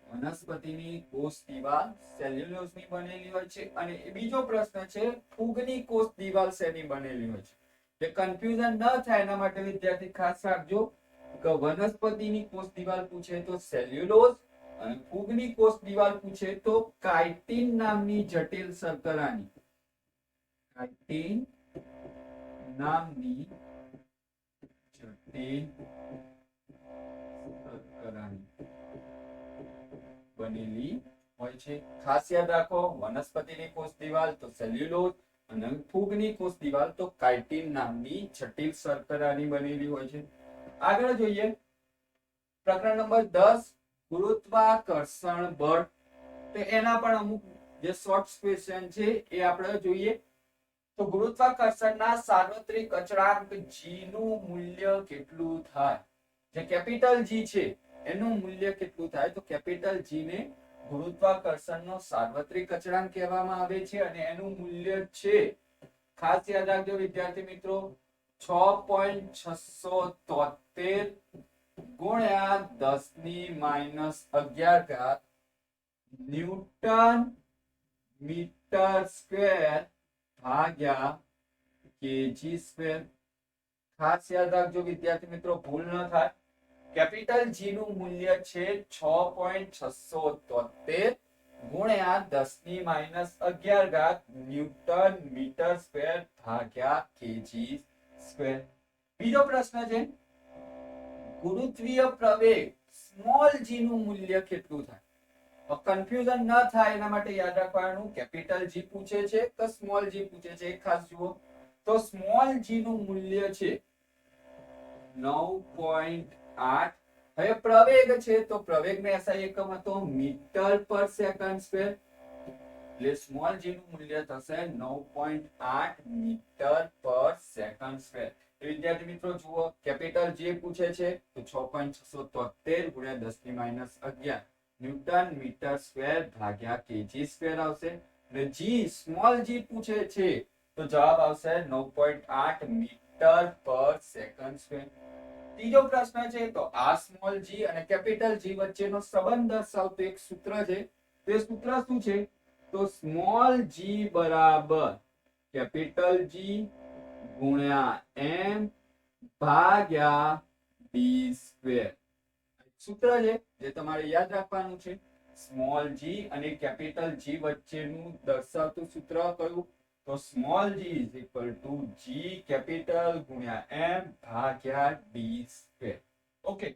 વનસ્પતિની કોષ દિવાલ સેલ્યુલોઝ ની બનેલી હોય છે. અને બીજો પ્રશ્ન છે ફૂગની કોષ દિવાલ શેની બનેલી હોય છે. જે કન્ફ્યુઝન ન થાય એના માટે વિદ્યાર્થી ખાસ રાખજો કે વનસ્પતિની કોષ દિવાલ પૂછે તો સેલ્યુલોઝ અને ફૂગની કોષ દિવાલ પૂછે તો કાઇટિન નામની જટિલ શર્કરાની, કાઇટિન નામની જટિલ શર્કરાની બનેલી હોય છે. ખાસ યાદ રાખો વનસ્પતિની કોષ દિવાલ તો સેલ્યુલોઝ અને ફૂગની કોષ દિવાલ તો કાઇટિન નામની જટિલ શર્કરાની બનેલી હોય છે. આગળ જોઈએ પ્રકરણ નંબર 10 ગુરુત્વાકર્ષણ બળ. તો એના પણ અમુક જે શોર્ટ ક્વેશ્ચન છે એ આપણે જોઈએ. તો ગુરુત્વાકર્ષણના સાર્વત્રિક અચળાંક g નું મૂલ્ય કેટલું થાય? જે કેપિટલ G છે એનું મૂલ્ય કેટલું થાય? તો કેપિટલ G ને ગુરુત્વાકર્ષણનો સાર્વત્રિક અચળાંક કહેવામાં આવે છે અને એનું મૂલ્ય છે, ખાસ યાદ રાખજો વિદ્યાર્થી મિત્રો, 6.673 ગુણ્યા 10⁻11 ન્યૂટન મીટર સ્ક્વેર ભાગ્યા કેજી સ્ક્વેર. ખાસ યાદ રાખજો વિદ્યાર્થી મિત્રો, ભૂલ ન થાય. કેપિટલ G નું મૂલ્ય છે 6.673 ગુણ્યા 10⁻11 ન્યૂટન મીટર સ્ક્વેર ભાગ્યા કેજી સ્ક્વેર. બીજો પ્રશ્ન છે ગુરુત્વીય પ્રવેગ સ્મોલ g નું મૂલ્ય કેટલું થાય? કન્ફ્યુઝન ન થાય એના માટે યાદ રાખવાનું કેપિટલ G પૂછે છે કે સ્મોલ g પૂછે છે. ખાસ જુઓ તો સ્મોલ g નું મૂલ્ય છે 9.8. હવે પ્રવેગ છે તો પ્રવેગનો SI એકમ હતો મીટર પર સેકન્ડ સ્ક્વેર, એટલે સ્મોલ g નું મૂલ્ય થશે 9.8 મીટર પર સેકન્ડ સ્ક્વેર. વિદ્યાર્થી મિત્રો જુઓ કેપિટલ G પૂછે છે તો 6.673 ગુણ્યા 10⁻11 ન્યૂટન મીટર સ્ક્વેર ભાગ્યા કેજી સ્ક્વેર આવશે. અને g સ્મોલ g પૂછે છે તો જવાબ આવશે 9.8 મીટર પર સેકન્ડ સ્ક્વેર. ત્રીજો પ્રશ્ન છે તો આ સ્મોલ g અને કેપિટલ G વચ્ચેનો સંબંધ દર્શાવતું એક સૂત્ર છે. તે સૂત્ર શું છે? તો સ્મોલ g બરાબર કેપિટલ G ગુણ્યા m ભાગ્યા d સ્ક્વેર. સૂત્ર છે જે તમારે યાદ રાખવાનું છે. સ્મોલ g અને કેપિટલ G વચ્ચેનું દર્શાવતું સૂત્ર કયું? તો small g is equal to g capital ગુણ્યા m ભાગ્યા d square. Okay,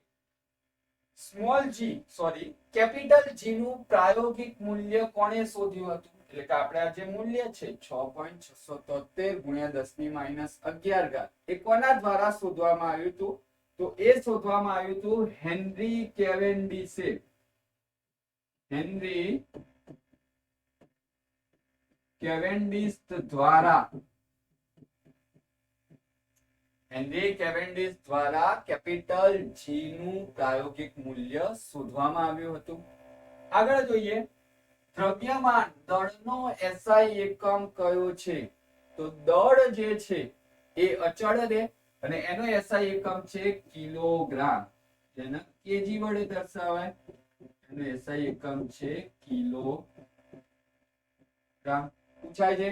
small g sorry capital G નું પ્રાયોગિક મૂલ્ય કોણે શોધ્યું હતું? એટલે કે આપણે આ જે મૂલ્ય છે 6.673 ગુણ્યા 10⁻11 એ કોના દ્વારા શોધવામાં આવ્યું હતું? તો એ શોધવામાં આવ્યું હતું હેનરી કેવેન્ડિશે. હેનરી કેવેન્ડિશ દ્વારા કેપિટલ G નું પ્રાયોગિક મૂલ્ય શોધવામાં આવ્યું હતું. આગળ જોઈએ દ્રવ્યમાન દળનો SI એકમ કયો છે? તો દળ જે છે એ અચળ રહે અને એનો SI એકમ છે કિલોગ્રામ, જેને કેજી વડે દર્શાવાય. એનો SI એકમ છે કિલોગ્રામ. પૂછાય છે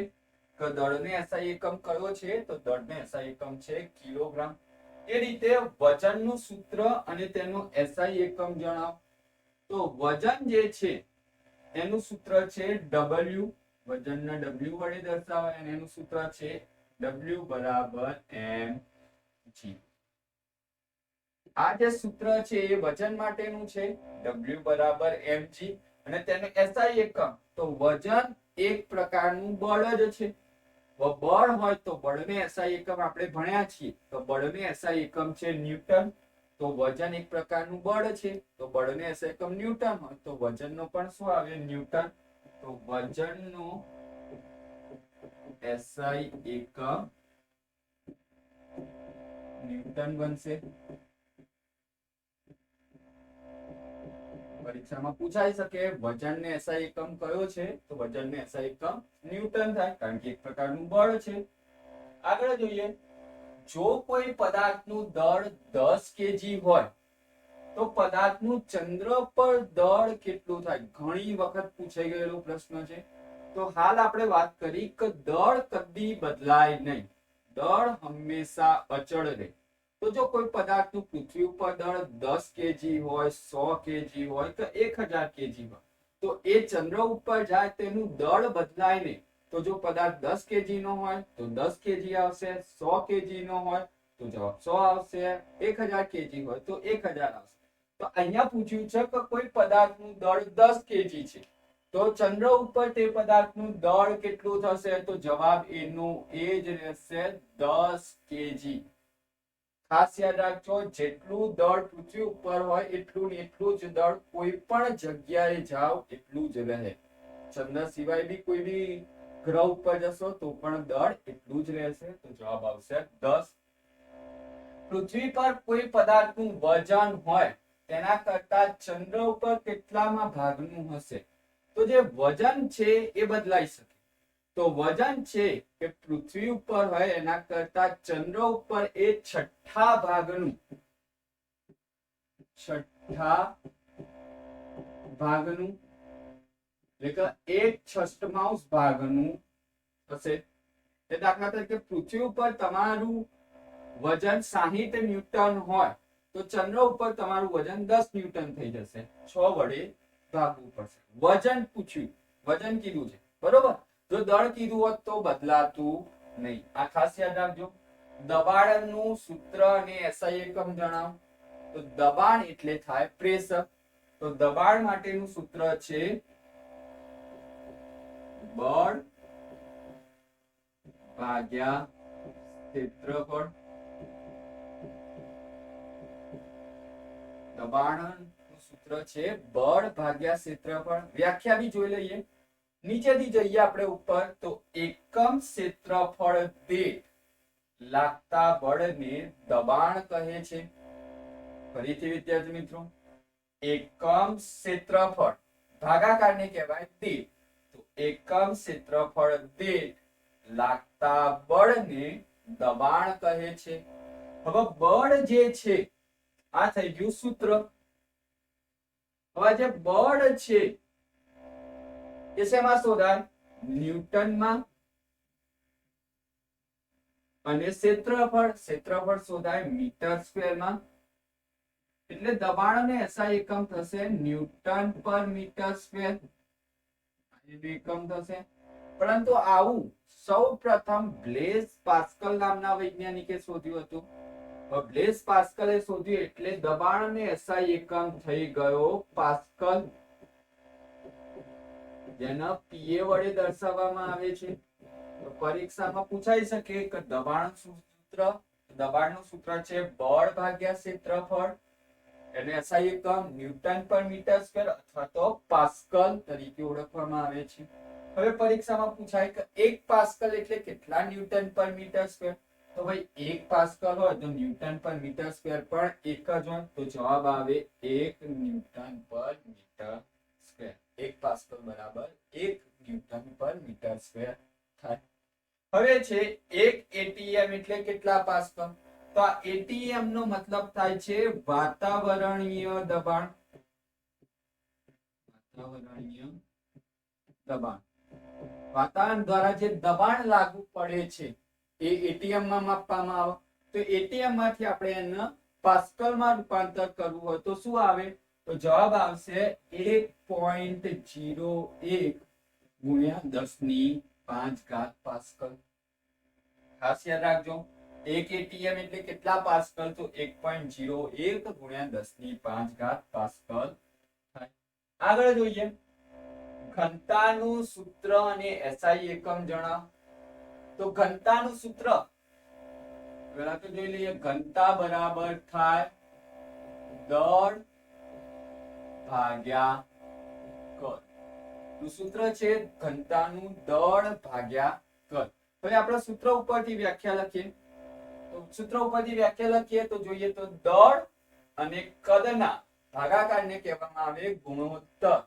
કે દળનો SI એકમ કયો છે? તો દળનો SI એકમ છે કિલોગ્રામ. એ રીતે વજનનું સૂત્ર અને તેનો SI એકમ જણાવો. તો વજન જે છે એનું સૂત્ર છે W, વજનને W વડે દર્શાવાય અને એનું સૂત્ર છે W બરાબર mg. આ જે સૂત્ર છે એ વજન માટેનું છે W બરાબર mg અને તેનો SI એકમ તો વજન એક પ્રકારનું બળ જ છે. બળ હોય તો બળને SI એકમ આપણે ભણ્યા છીએ તો બળને SI એકમ છે ન્યૂટન. તો વજન એક પ્રકારનું બળ છે તો બળને SI એકમ ન્યૂટન હોય તો વજનનો પણ શું આવે? ન્યૂટન. તો વજનનો SI એકમ ન્યૂટન બનશે. પરીક્ષામાં પૂછાઈ શકે વજન ને SI એકમ કયો છે, તો વજન ને SI એકમ ન્યૂટન થાય, કારણ કે એક પ્રકારનું બળ છે. આગળ જોઈએ, જો કોઈ પદાર્થનું દળ 10 kg હોય તો પદાર્થનું ચંદ્ર પર દળ કેટલું થાય? ઘણી વખત પૂછાઈ ગયેલો પ્રશ્ન છે. તો હાલ આપણે વાત કરી કે દળ કદી બદલાય નહીં, દળ હંમેશા અચળ રહે. તો જો કોઈ પદાર્થનું પૃથ્વી ઉપર દળ 10 kg હોય, 100 kg હોય કે 1000 kg હોય, તો એ ચંદ્ર ઉપર જાય તેનું દળ બદલાય નહીં. તો જો પદાર્થ 10 kg નો હોય તો 10 kg આવશે, 100 kg નો હોય તો જવાબ 100 આવશે, 1000 kg હોય તો 1000 આવશે. તો અહીંયા પૂછ્યું છે કે કોઈ પદાર્થનું દળ 10 kg છે, તો ચંદ્ર ઉપર તે પદાર્થનું દળ કેટલું થશે? તો જવાબ એનું એ જ રહેશે, 10 kg. ખાસ યાદ રાખજો, જેટલું દળ પૃથ્વી ઉપર હોય એટલું ને એટલું જ દળ કોઈ પણ જગ્યાએ જાઓ એટલું જ રહે. ચંદ્ર સિવાય બી કોઈ બી ગ્રહ ઉપર જશો તો પણ દળ એટલું જ રહેશે, તો જવાબ આવશે 10. પૃથ્વી પર કોઈ પદાર્થનું વજન હોય તેના કરતા ચંદ્ર ઉપર કેટલામાં ભાગનું હશે? તો જે વજન છે એ બદલાઈ શકે. તો વજન છે કે પૃથ્વી ઉપર હોય એના કરતા ચંદ્ર ઉપર એ છઠ્ઠા ભાગનું એટલે કે 1/6 ભાગનું હશે. એ દાખલા તરીકે પૃથ્વી ઉપર તમારું વજન 60 ન્યૂટન હોય તો ચંદ્ર ઉપર તમારું વજન 10 ન્યૂટન થઈ જશે. 6 વડે ભાગવું પડશે. વજન પૂછ્યું, વજન કીધું છે, બરોબર. જો દળ કીધું હોત તો બદલાતું નહીં. આ ખાસ યાદ રાખજો. દબાણનું સૂત્ર અને SI એકમ જણાવો. તો દબાણ એટલે થાય પ્રેશર. તો દબાણ માટેનું સૂત્ર છે બળ ભાગ્યા ક્ષેત્રફળ. દબાણનું સૂત્ર છે બળ ભાગ્યા ક્ષેત્રફળ. વ્યાખ્યા બી જોઈ લઈએ. નીચેથી જઈએ આપણે ઉપર, તો એકમ ક્ષેત્રફળ દીઠ લાગતા બળને દબાણ કહે છે. ફરીથી વિદ્યાર્થી મિત્રો, એકમ ક્ષેત્રફળ ભાગાકારને કહેવાય દીઠ. તો એકમ ક્ષેત્રફળ દીઠ લાગતા બળને દબાણ કહે છે. હવે બળ જે છે આ થઈ ગયું સૂત્ર. હવે જે બળ છે એ શેમાં શોધાય? ન્યૂટનમાં. અને ક્ષેત્રફળ શોધાય મીટર સ્ક્વેરમાં. એટલે દબાણ અને SI એકમ થશે ન્યૂટન પર મીટર સ્ક્વેર એકમ થશે. પરંતુ આવું સૌ પ્રથમ બ્લેઝ પાસ્કલ નામના વૈજ્ઞાનિકે શોધ્યું હતું. બ્લેઝ પાસ્કલે શોધ્યું એટલે દબાણ અને SI એકમ થઈ ગયો પાસ્કલ, જેના PA વડે દર્શાવવામાં આવે છે. તો પરીક્ષામાં પૂછાઈ શકે કે દબાણનું સૂત્ર છે બળ ભાગ્યા ક્ષેત્રફળ, એને SI એકમ ન્યૂટન પર મીટર સ્ક્વેર અથવા તો પાસ્કલ તરીકે ઓળખવામાં આવે છે. હવે પરીક્ષામાં પૂછાય કે 1 પાસ્કલ એટલે કેટલા ન્યૂટન પર મીટર સ્ક્વેર? તો ભાઈ 1 પાસ્કલ હોય તો ન્યૂટન પર મીટર સ્ક્વેર પણ એક જ હોય, તો જવાબ આવે 1 ન્યૂટન પર મીટર સ્ક્વેર. 1 પાસ્કલ બરાબર 1 ન્યૂટન પર મીટર સ્ક્વેર થાય. હવે છે 1 ATM એટલે કેટલા પાસ્કલ? તો આ ATM નો મતલબ થાય છે વાતાવરણીય દબાણ. વાતાવરણ દ્વારા જે દબાણ લાગુ પડે છે એ ATM માં માપવામાં આવે. તો ATM માંથી આપણે એને પાસ્કલ માં રૂપાંતર કરવું હોય તો શું આવે? તો જવાબ આવશે 1.01 ગુણ્યા 10⁵ પાસ્કલ. ખાસ યાદ રાખજો, 1 ATM એટલે કેટલા પાસ્કલ? તો 1.01 ગુણ્યા 10⁵ પાસ્કલ થાય. આગળ જોઈએ, ઘનતાનું સૂત્ર અને SI એકમ જણાવો. તો ઘનતાનું સૂત્ર પહેલા તો જોઈ લઈએ. ઘનતા બરાબર થાય દળ ભાગ્યા કદ. સૂત્ર છે ઘનતાનું દળ ભાગ્યા કદ. હવે આપણે સૂત્ર ઉપરથી વ્યાખ્યા લખીએ. તો સૂત્ર ઉપરથી વ્યાખ્યા લખીએ તો જોઈએ તો દળ અને કદના ભાગાકારને કહેવામાં આવે ગુણોત્તર.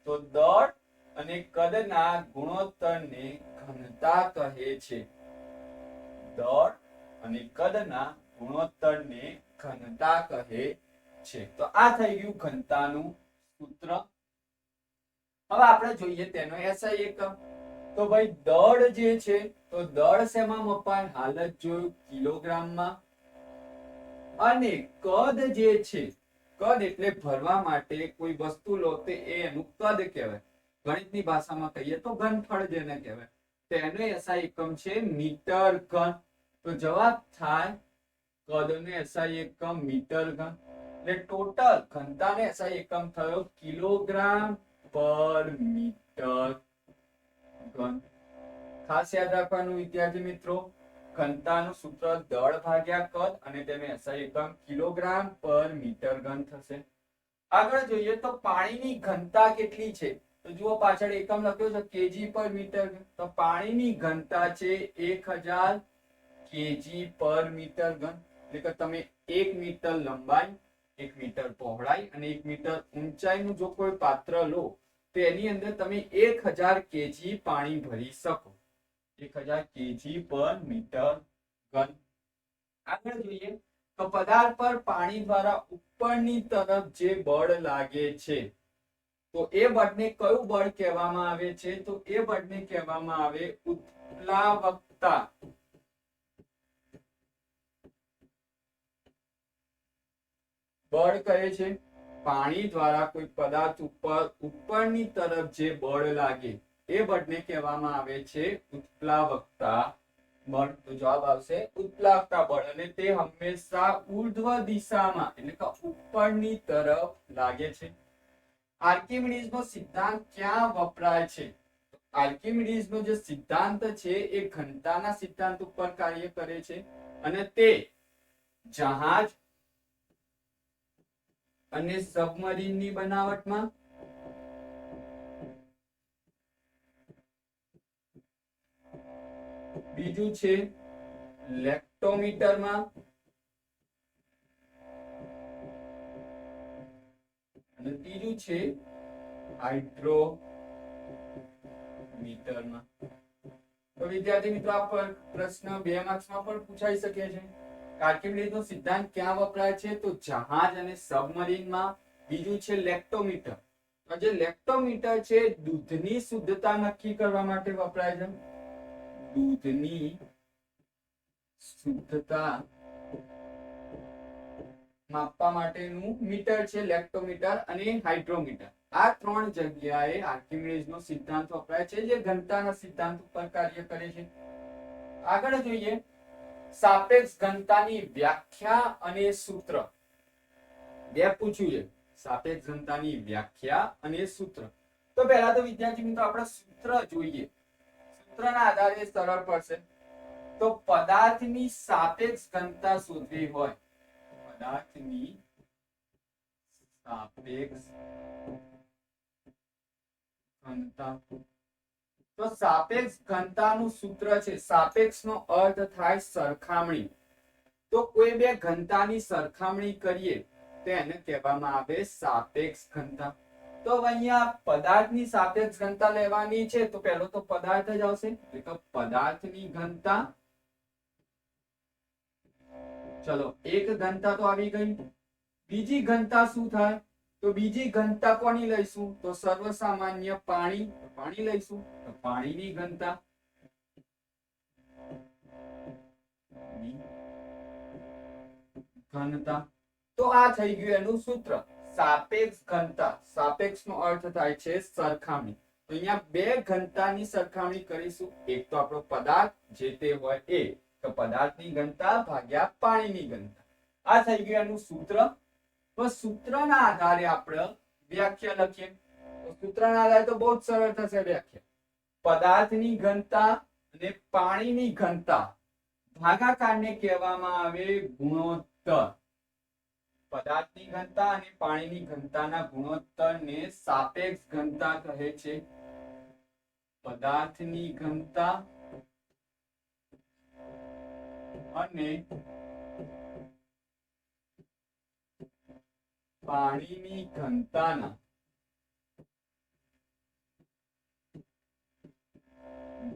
તો દળ અને કદના ગુણોત્તરને ઘનતા કહે છે. દળ અને કદના ગુણોત્તરને ઘનતા કહે છે. તો આ થઈ ગયું ઘનતાનું સૂત્ર. હવે આપણે જોઈએ તેનો એસઆઈ એકમ. તો ભાઈ દળ જે છે તો દળ શેમાં મપાય? હાલ જ જોયું કિલોગ્રામમાં. અને કદ જે છે, કદ એટલે ભરવા માટે કોઈ વસ્તુ લો તો એનું કદ કહેવાય. ગણિતની ભાષામાં કહીએ તો ઘનફળ જેને કહેવાય. તેનો એસઆઈ એકમ છે મીટર ઘન. તો જવાબ થાય કદનો એસઆઈ એકમ મીટર ઘન. એટલે ટોટલ ઘનતાનો એસઆઈ એકમ થયો કિલોગ્રામ પર મીટર ઘન. ખાસ યાદ રાખવાનું વિદ્યાર્થી મિત્રો, ઘનતાનું સૂત્ર દળ ભાગ્યા કદ અને તેનો એસઆઈ એકમ કિલોગ્રામ પર મીટર ઘન થશે. આગળ જોઈએ તો પાણીની ઘનતા કેટલી છે? તો જુઓ પાછળ એકમ લખ્યો છે કેજી પર મીટર. તો પાણીની ઘનતા છે 1000 કેજી પર મીટર ઘન. એટલે કે તમે 1 મીટર લંબાઈ, 1 મીટર પહોળાઈ અને 1 મીટર ઊંચાઈનું જો કોઈ પાત્ર લો તો એની અંદર તમે 1000 કેજી પાણી ભરી શકો. 1000 કેજી પર મીટર ઘન. આગળ જોઈએ તો પદાર્થ પર પાણી દ્વારા ઉપરની તરફ જે બળ લાગે છે તો એ બળને કયું બળ કહેવામાં આવે છે? તો એ બળને કહેવામાં આવે ઉત્પ્લાવકતા. બળ કહે છે પાણી દ્વારા કોઈ પદાર્થ ઉપર ઉપરની તરફ જે બળ લાગે એ બળને કહેવામાં આવે છે ઉત્પ્લાવકતા બળ. તો જવાબ આવશે ઉત્પ્લાવકતા બળ. અને તે હંમેશા ઉર્ધ્વ દિશામાં એટલે કે ઉપરની તરફ લાગે છે. આર્કિમિડીઝનો સિદ્ધાંત ક્યાં વપરાય છે? આર્કિમિડીઝનો જે સિદ્ધાંત છે એ ઘનતાના સિદ્ધાંત ઉપર કાર્ય કરે છે અને તે જહાજ અને સબમરીનની બનાવટમાં, બીજું છે લેક્ટોમીટરમાં અને ત્રીજું છે હાઇડ્રોમીટરમાં. તો વિદ્યાર્થી મિત્રો આ પ્રશ્ન 2 માર્ક્સમાં પણ પૂછાઈ શકે છે. આર્કિમિડીઝનો સિદ્ધાંત ક્યાં વપરાય છે? તો જહાજ અને સબમરીનમાં. બીજું છે લેક્ટોમીટર. તો જે લેક્ટોમીટર છે દૂધની શુદ્ધતા નક્કી કરવા માટે વપરાય છે. દૂધની શુદ્ધતા માપવા માટેનું મીટર છે લેક્ટોમીટર અને હાઇડ્રોમીટર. આ 3 જગ્યાએ આર્કિમિડીઝનો સિદ્ધાંત વપરાય છે જે ઘનતાના સિદ્ધાંત ઉપર કાર્ય કરે છે. આગળ જોઈએ સાપેક્ષ ઘનતાની વ્યાખ્યા અને સૂત્ર. 2 પૂછ્યું છે સાપેક્ષ ઘનતાની વ્યાખ્યા અને સૂત્ર. તો પહેલા તો વિદ્યાર્થી મિત્રો આપણે સૂત્ર જોઈએ. સૂત્રના આધારે સરળ પડશે. તો પદાર્થની સાપેક્ષ ઘનતા શોધવી હોય, પદાર્થની સાપેક્ષ ઘનતા, તો સાપેક્ષ ઘનતાનું સૂત્ર છે, સાપેક્ષનો અર્થ થાય સરખામણી. તો કોઈ બે ઘનતાની સરખામણી કરીએ તો એને કહેવામાં આવે સાપેક્ષ ઘનતા. તો અહીંયા પદાર્થની સાપેક્ષ ઘનતા લેવાની છે તો પહેલો તો પદાર્થ જ આવશે એટલે કે પદાર્થની ઘનતા. ચલો એક ઘનતા તો આવી ગઈ. બીજી ઘનતા શું થાય? તો બીજી ઘનતા કોની લઈશું? તો સર્વસામાન્ય પાણી. પાણી લઈશું તો પાણીની ઘનતા. ઘનતા. તો આ થઈ ગયું એનું સૂત્ર સાપેક્ષ ઘનતા. સાપેક્ષનો અર્થ થાય છે સરખામણી. તો અહીંયા 2 ઘનતાની સરખામણી કરીશું. એક તો આપણો પદાર્થ જે તે હોય એ, તો પદાર્થની ઘનતા ભાગ્યા પાણીની ઘનતા. આ થઈ ગયું એનું સૂત્ર. તો સૂત્રના આધારે આપણે વ્યાખ્યા લખીએ. તો સૂત્રના આધારે તો બહુ જ સરળ થશે વ્યાખ્યા. પદાર્થની ઘનતા અને પાણીની ઘનતા ભાગાકારને કહેવામાં આવે ગુણોત્તર. પદાર્થની ઘનતા અને પાણીની ઘનતાના ગુણોત્તરને સાપેક્ષ ઘનતા કહે છે. પદાર્થની ઘનતા અને પાણીની ઘનતાના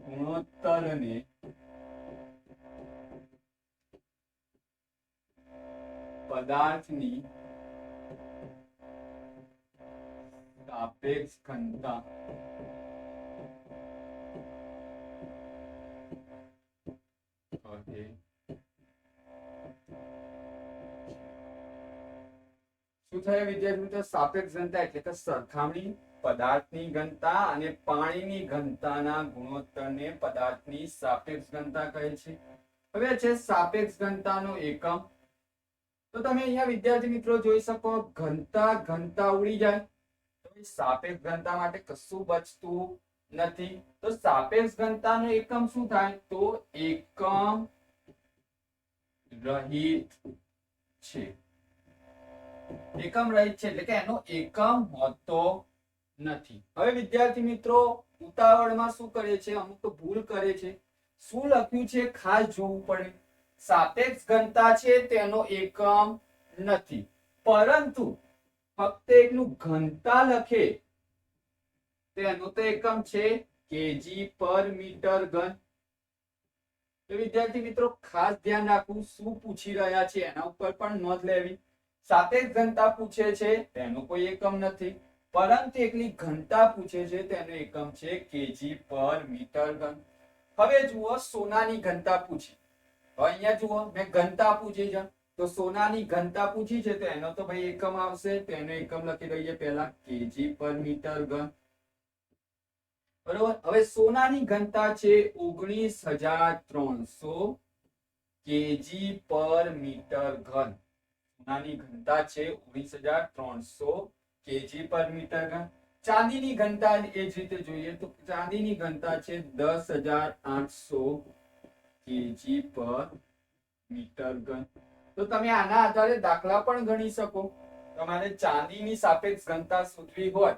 ગુણોત્તરને પદાર્થની સાપેક્ષ ઘનતા કહે. શું થયું વિદ્યાર્થી મિત્રો? સાપેક્ષ ઘનતા એટલે કે સરખામણી પદાર્થની ઘનતા અને પાણીની ઘનતાના ગુણોત્તરને પદાર્થની સાપેક્ષ ઘનતા કહે છે. હવે છે સાપેક્ષ ઘનતાનો એકમ. તો તમે અહીંયા વિદ્યાર્થી મિત્રો જોઈ શકો ઘનતા ઘનતા ઉડી જાય તો સાપેક્ષ ઘનતા માટે કશું બચતું નથી. તો સાપેક્ષ ઘનતાનો એકમ શું થાય? તો એકમ રહિત છે. એકમ રહિત છે એટલે કે એનો એકમ હોતો નથી. હવે વિદ્યાર્થી મિત્રો ઉતાવળમાં શું કરે છે? અમુક તો ભૂલ કરે છે. શું લખ્યું છે ખાસ જોવું પડે. સાપેક્ષ ઘનતા છે તેનો એકમ નથી, પરંતુ ફક્ત એકનું ઘનતા લખે તેનો તો એકમ છે કેજી પર મીટર ઘન. તો વિદ્યાર્થી મિત્રો ખાસ ધ્યાન રાખવું શું પૂછી રહ્યા છે એના ઉપર પણ નોંધ લેવી. સાપેક્ષ ઘનતા પૂછે છે તેનો કોઈ એકમ નથી, પરંતુ એકની ઘનતા પૂછે છે તેનો એકમ છે કેજી પર મીટર ઘન. હવે જુઓ સોનાની ઘનતા પૂછી. અહીંયા જુઓ મેં ઘનતા પૂછી છે તો સોનાની ઘનતા પૂછી છે તો એનો તો ભાઈ એકમ આવશે. તો એનો એકમ લખી દઈએ પહેલા કેજી પર મીટર ઘન. બરોબર. હવે સોનાની ઘનતા છે 19,300 કેજી પર મીટર ઘન. સોનાની ઘનતા છે 19,300 કેજી પર મીટર ઘન. ચાંદીની ઘનતા એ જ રીતે જોઈએ તો ચાંદીની ઘનતા છે 10,800 કેજી પર મીટર ઘન. તો તમે આના આધારે દાખલા પણ ગણી શકો. તમારે ચાંદીની સાપેક્ષ ઘનતા શોધવી હોય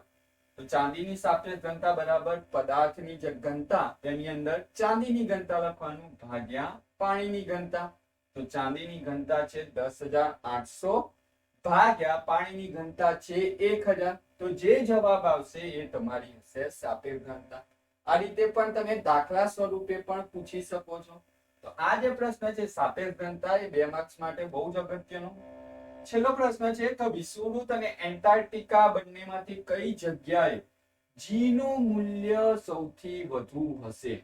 તો ચાંદીની સાપેક્ષ ઘનતા બરાબર પદાર્થની જે ઘનતા તેની અંદર ચાંદીની ઘનતા લખવાનું ભાગ્યા પાણીની ઘનતા. તો ચાંદીની ઘનતા છે 10,800 ભાગ્યા પાણીની ઘનતા છે 1,000. તો જે જવાબ આવશે એ તમારી હશે સાપેક્ષ ઘનતા. આ રીતે પણ તમે દાખલા સ્વરૂપે પણ પૂછી શકો છો. તો આ જે પ્રશ્ન છે સાપેક્ષ ઘનતા એ 2 માર્ક્સ માટે બહુ જ અગત્યનો. છેલ્લો પ્રશ્ન છે કે વિષુવવૃત્ત અને એન્ટાર્કટિકા બંનેમાંથી કઈ જગ્યાએ જી નું મૂલ્ય સૌથી વધુ હશે?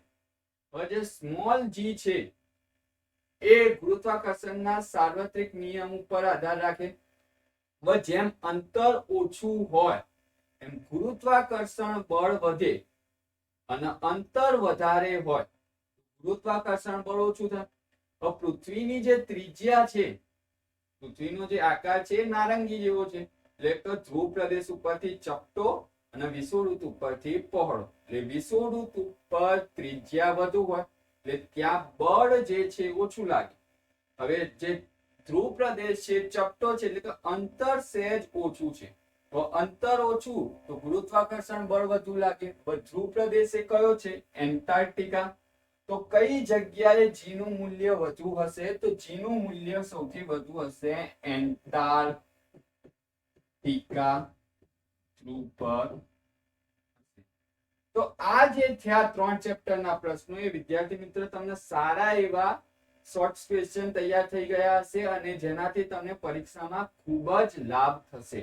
હવે જે સ્મોલ જી છે એ ગુરુત્વાકર્ષણના સાર્વત્રિક નિયમ ઉપર આધાર રાખે. જેમ અંતર ઓછું હોય એમ ગુરુત્વાકર્ષણ બળ વધે અને અંતર વધારે હોય ગુરુત્વાકર્ષણ બળ ઓછું થાય. તો પૃથ્વીની જે ત્રિજ્યા છે, પૃથ્વીનો જે આકાર છે નારંગી જેવો છે, એટલે કે ધ્રુવ પ્રદેશ ઉપરથી ચપટો અને વિષુવવૃત્ત ઉપરથી પહોળો. એટલે વિષુવવૃત્ત ઉપર ત્રિજ્યા વધુ હોય એટલે ત્યાં બળ જે છે ઓછું લાગે. હવે જે ધ્રુવ પ્રદેશ છે ચપટો છે એટલે કે અંતર સહેજ ઓછું છે. તો અંતર ઓછું તો ગુરુત્વાકર્ષણ બળ વધુ લાગે. ધ્રુવ પ્રદેશ એ કયો છે? એન્ટાર્કટિકા. તો કઈ જગ્યાએ જી નું મૂલ્ય વધુ હશે? તો જી નું મૂલ્ય સૌથી વધુ હશે એન્ટાર્કટિકા ધ્રુવ પર. તો આ જે થયા 3 ચેપ્ટરના પ્રશ્નો એ વિદ્યાર્થી મિત્રો તમને સારા એવા શોર્ટ ક્વેશ્ચન તૈયાર થઈ ગયા હશે અને જેનાથી તમને પરીક્ષામાં ખૂબ જ લાભ થશે.